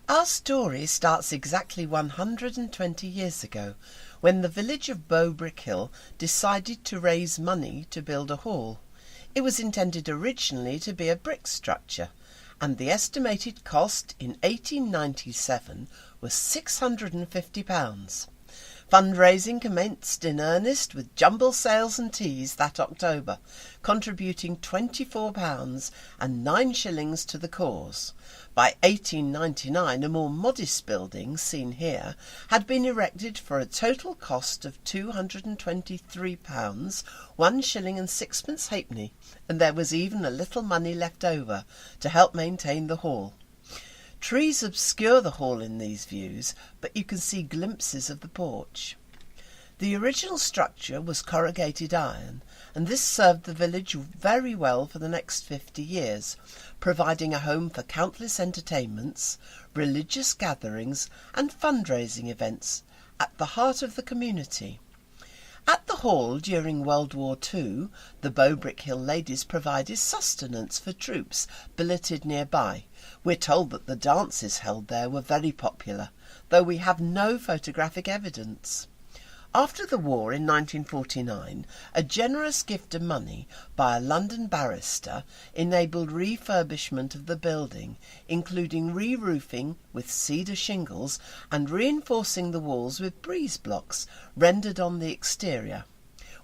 Our story starts exactly 120 years ago, when the village of Bow Brickhill decided to raise money to build a hall. It was intended originally to be a brick structure, and the estimated cost in 1897 was £650. Fundraising commenced in earnest with jumble sales and teas that October, contributing £24 and 9 shillings to the cause. By 1899 a more modest building, seen here, had been erected for a total cost of £223, 1 shilling and sixpence halfpenny, and there was even a little money left over to help maintain the hall. Trees obscure the hall in these views, but you can see glimpses of the porch. The original structure was corrugated iron, and this served the village very well for the next 50 years, providing a home for countless entertainments, religious gatherings and fundraising events at the heart of the community. At the hall during World War II, the Bow Brickhill ladies provided sustenance for troops billeted nearby. We're told that the dances held there were very popular, though we have no photographic evidence. After the war in 1949, a generous gift of money by a London barrister enabled refurbishment of the building, including re-roofing with cedar shingles and reinforcing the walls with breeze blocks rendered on the exterior.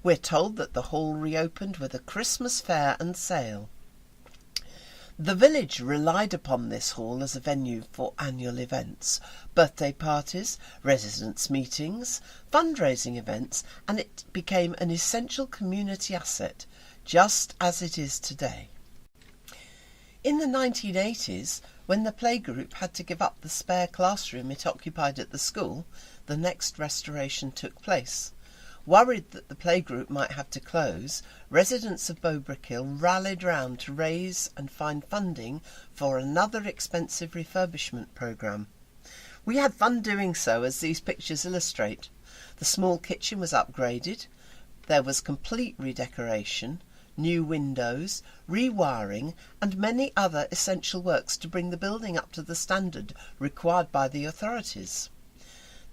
We're told that the hall reopened with a Christmas fair and sale. The village relied upon this hall as a venue for annual events, birthday parties, residents' meetings, fundraising events, and it became an essential community asset, just as it is today. In the 1980s, when the playgroup had to give up the spare classroom it occupied at the school, the next restoration took place. Worried that the playgroup might have to close, residents of Bow Brickhill rallied round to raise and find funding for another expensive refurbishment programme. We had fun doing so, as these pictures illustrate. The small kitchen was upgraded, there was complete redecoration, new windows, rewiring and many other essential works to bring the building up to the standard required by the authorities.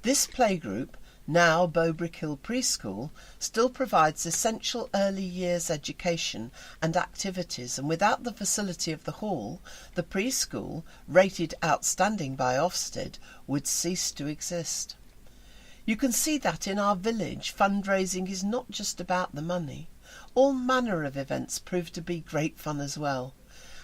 This playgroup, now Bow Brickhill Preschool, still provides essential early years education and activities, and without the facility of the hall, the preschool, rated outstanding by Ofsted, would cease to exist. You can see that in our village fundraising is not just about the money. All manner of events prove to be great fun as well.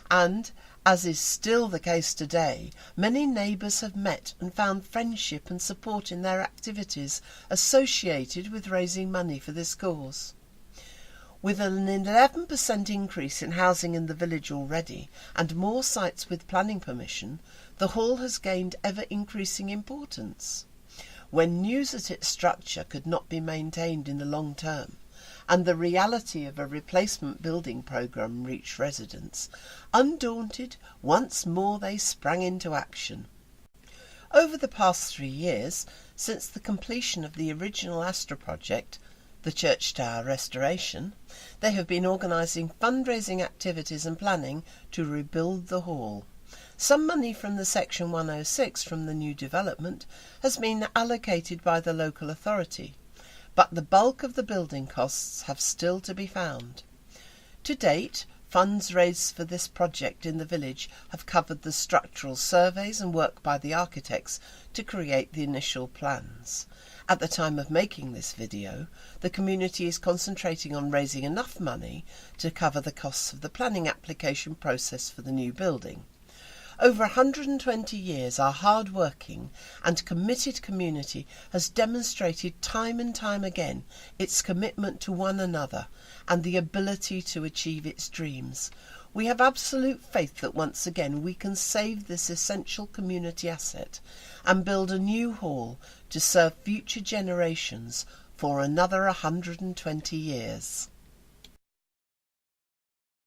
And, as is still the case today, many neighbours have met and found friendship and support in their activities associated with raising money for this cause. With an 11% increase in housing in the village already, and more sites with planning permission, the hall has gained ever-increasing importance. When news that its structure could not be maintained in the long term, and the reality of a replacement building programme reached residents, undaunted, once more they sprang into action. Over the past 3 years, since the completion of the original ASTRA project, the church tower restoration, they have been organising fundraising activities and planning to rebuild the hall. Some money from the Section 106 from the new development has been allocated by the local authority, but the bulk of the building costs have still to be found. To date, funds raised for this project in the village have covered the structural surveys and work by the architects to create the initial plans. At the time of making this video, the community is concentrating on raising enough money to cover the costs of the planning application process for the new building. Over 120 years, our hard-working and committed community has demonstrated time and time again its commitment to one another and the ability to achieve its dreams. We have absolute faith that once again we can save this essential community asset and build a new hall to serve future generations for another 120 years.